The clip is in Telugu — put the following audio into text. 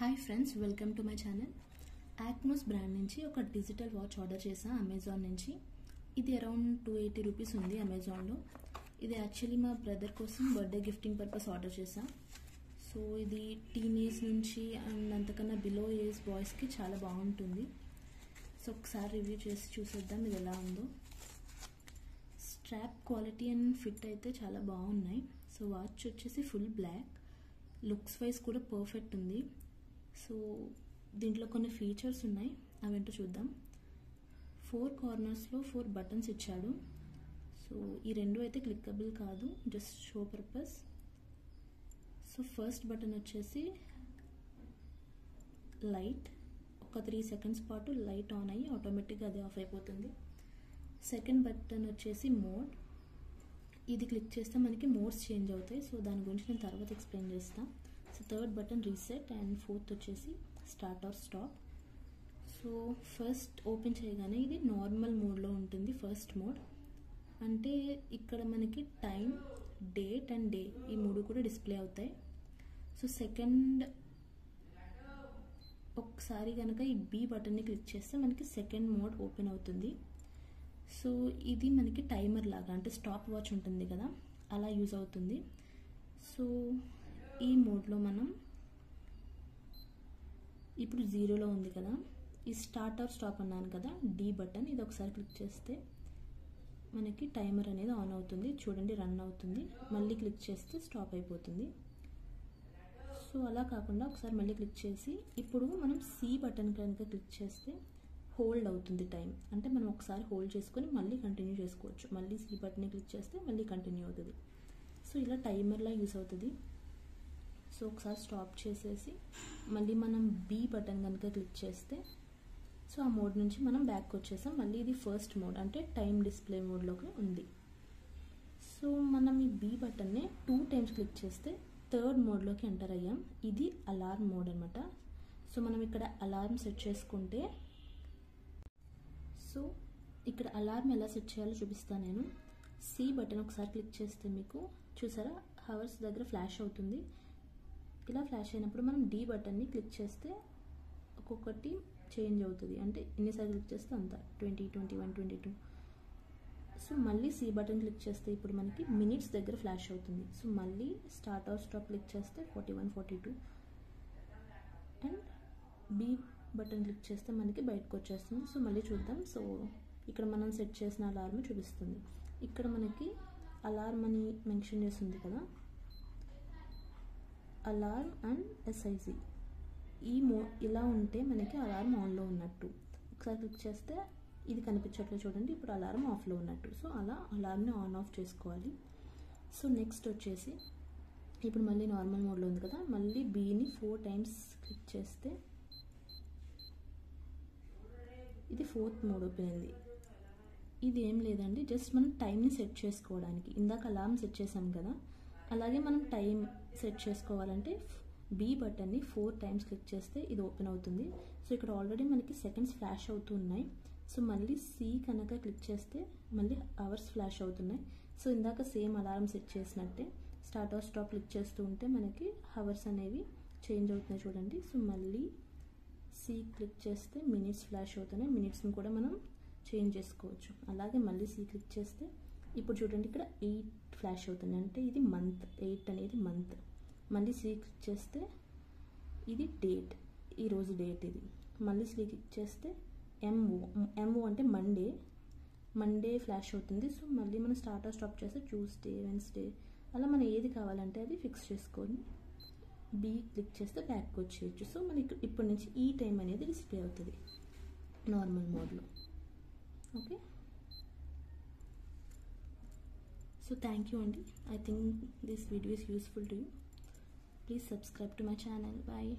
Hi friends, welcome to my channel. Acnos brand నుంచి ఒక డిజిటల్ వాచ్ ఆర్డర్ చేశాను అమెజాన్ నుంచి. ఇది అరౌండ్ 280 రూపీస్ ఉంది అమెజాన్లో. ఇది యాక్చువల్లీ మా బ్రదర్ కోసం బర్త్డే గిఫ్టింగ్ పర్పస్ ఆర్డర్ చేశాను. సో ఇది టీనేజ్ నుంచి అండ్ అంతకన్నా బిలో ఏజ్ బాయ్స్కి చాలా బాగుంటుంది. సో ఒకసారి రివ్యూ చేసి చూసేద్దాం ఇది ఎలా ఉందో. స్ట్రాప్ క్వాలిటీ అండ్ ఫిట్ అయితే చాలా బాగున్నాయి. సో వాచ్ వచ్చేసి ఫుల్ బ్లాక్, లుక్స్ వైజ్ కూడా పర్ఫెక్ట్ ఉంది. సో దీంట్లో కొన్ని ఫీచర్స్ ఉన్నాయి, అవేంటో చూద్దాం. 4 కార్నర్స్లో 4 బటన్స్ ఇచ్చాడు. సో ఈ రెండు అయితే క్లిక్కబుల్ కాదు, just show purpose. So first button వచ్చేసి లైట్, ఒక 3 సెకండ్స్ పాటు లైట్ ఆన్ అయ్యి ఆటోమేటిక్గా అది ఆఫ్ అయిపోతుంది. సెకండ్ బటన్ వచ్చేసి మోడ్, ఇది క్లిక్ చేస్తే మనకి మోడ్స్ చేంజ్ అవుతాయి. సో దాని గురించి నేను తర్వాత ఎక్స్ప్లెయిన్ చేస్తాను. So third button reset and fourth వచ్చేసి start or stop. So first open చేయగానే ఇది నార్మల్ మోడ్లో ఉంటుంది. ఫస్ట్ మోడ్ అంటే ఇక్కడ మనకి టైం, డేట్ అండ్ డే ఈ మూడు కూడా డిస్ప్లే అవుతాయి. సో సెకండ్ ఒకసారి కనుక ఈ బి బటన్ని క్లిక్ చేస్తే మనకి సెకండ్ మోడ్ ఓపెన్ అవుతుంది. సో ఇది మనకి టైమర్ లాగా, అంటే స్టాప్ వాచ్ ఉంటుంది కదా, అలా యూజ్ అవుతుంది. సో ఈ మోడ్లో మనం ఇప్పుడు 0లో ఉంది కదా, ఈ స్టార్ట్ ఆర్ స్టాప్ అన్నాను కదా, డి బటన్, ఇది ఒకసారి క్లిక్ చేస్తే మనకి టైమర్ అనేది ఆన్ అవుతుంది. చూడండి రన్ అవుతుంది. మళ్ళీ క్లిక్ చేస్తే స్టాప్ అయిపోతుంది. సో అలా కాకుండా ఒకసారి మళ్ళీ క్లిక్ చేసి ఇప్పుడు మనం సి బటన్ కనుక క్లిక్ చేస్తే హోల్డ్ అవుతుంది టైం, అంటే మనం ఒకసారి హోల్డ్ చేసుకొని మళ్ళీ కంటిన్యూ చేసుకోవచ్చు. మళ్ళీ సి బటన్ని క్లిక్ చేస్తే మళ్ళీ కంటిన్యూ అవుతుంది. సో ఇలా టైమర్లా యూస్ అవుతుంది. సో ఒకసారి స్టాప్ చేసేసి మళ్ళీ మనం బి బటన్ కనుక క్లిక్ చేస్తే సో ఆ మోడ్ నుంచి మనం బ్యాక్ వచ్చేసాం. మళ్ళీ ఇది ఫస్ట్ మోడ్, అంటే టైం డిస్ప్లే మోడ్లోకి ఉంది. సో మనం ఈ బి బటన్ని 2 టైమ్స్ క్లిక్ చేస్తే థర్డ్ మోడ్లోకి ఎంటర్ అయ్యాం. ఇది అలారం మోడ్ అనమాట. సో మనం ఇక్కడ అలారం సెట్ చేసుకుంటే, సో ఇక్కడ అలారం ఎలా సెట్ చేయాలో చూపిస్తాను నేను. సి బటన్ ఒకసారి క్లిక్ చేస్తే మీకు చూసారా హవర్స్ దగ్గర ఫ్లాష్ అవుతుంది. ఇలా ఫ్లాష్ అయినప్పుడు మనం డి బటన్ని క్లిక్ చేస్తే ఒక్కొక్కటి చేంజ్ అవుతుంది, అంటే ఎన్నిసార్లు క్లిక్ చేస్తే అంత 20, 21, 22. సో మళ్ళీ సి బటన్ క్లిక్ చేస్తే ఇప్పుడు మనకి మినిట్స్ దగ్గర ఫ్లాష్ అవుతుంది. సో మళ్ళీ స్టార్ట్ ఆర్ స్టాప్ క్లిక్ చేస్తే 41, 42 అండ్ బి బటన్ క్లిక్ చేస్తే మనకి బయటకు వచ్చేస్తుంది. సో మళ్ళీ చూద్దాం. సో ఇక్కడ మనం సెట్ చేసిన అలారం చూపిస్తుంది. ఇక్కడ మనకి అలారం అని మెన్షన్ చేస్తుంది కదా, అలారం అండ్ ఎస్ఐసి, ఈ ఇలా ఉంటే మనకి అలారం ఆన్లో ఉన్నట్టు. ఒకసారి క్లిక్ చేస్తే ఇది కనిపించట్లేదు చూడండి, ఇప్పుడు అలారం ఆఫ్లో ఉన్నట్టు. సో అలా అలారంని ఆన్ ఆఫ్ చేసుకోవాలి. సో నెక్స్ట్ వచ్చేసి ఇప్పుడు మళ్ళీ నార్మల్ మోడ్లో ఉంది కదా, మళ్ళీ బిని 4 టైమ్స్ క్లిక్ చేస్తే ఇది 4th మోడ్ ఓపెన్ అయింది. ఇది ఏం లేదండి, జస్ట్ మనం టైంని సెట్ చేసుకోవడానికి. ఇందాక అలారం సెట్ చేసాం కదా, అలాగే మనం టైం సెట్ చేసుకోవాలంటే బి బటన్ని 4 టైమ్స్ క్లిక్ చేస్తే ఇది ఓపెన్ అవుతుంది. సో ఇక్కడ ఆల్రెడీ మనకి సెకండ్స్ ఫ్లాష్ అవుతూ ఉన్నాయి. సో మళ్ళీ సి కనుక క్లిక్ చేస్తే మళ్ళీ అవర్స్ ఫ్లాష్ అవుతున్నాయి. సో ఇందాక సేమ్ అలారం సెట్ చేసినట్టే స్టార్ట్ ఆర్ స్టాప్ క్లిక్ చేస్తూ ఉంటే మనకి హవర్స్ అనేవి చేంజ్ అవుతున్నాయి చూడండి. సో మళ్ళీ సి క్లిక్ చేస్తే మినిట్స్ ఫ్లాష్ అవుతున్నాయి, మినిట్స్ని కూడా మనం చేంజ్ చేసుకోవచ్చు. అలాగే మళ్ళీ సి క్లిక్ చేస్తే ఇప్పుడు చూడండి ఇక్కడ 8 ఫ్లాష్ అవుతుంది, అంటే ఇది మంత్, 8 అనేది మంత్. మళ్ళీ సి క్లిక్ చేస్తే ఇది డేట్, ఈరోజు డేట్ ఇది. మళ్ళీ సి క్లిక్ చేస్తే ఎంఓ అంటే మండే ఫ్లాష్ అవుతుంది. సో మళ్ళీ మనం స్టార్ట్ ఆర్ స్టాప్ చేస్తే ట్యూస్డే, వెన్స్డే, అలా మనం ఏది కావాలంటే అది ఫిక్స్ చేసుకొని బి క్లిక్ చేస్తే బ్యాక్ వచ్చేయచ్చు. సో మనకి ఇప్పటి నుంచి ఈ టైం అనేది డిస్ప్లే అవుతుంది నార్మల్ మోడ్లో. Okay, so thank you Andy. I think this video is useful to you. Please subscribe to my channel. Bye.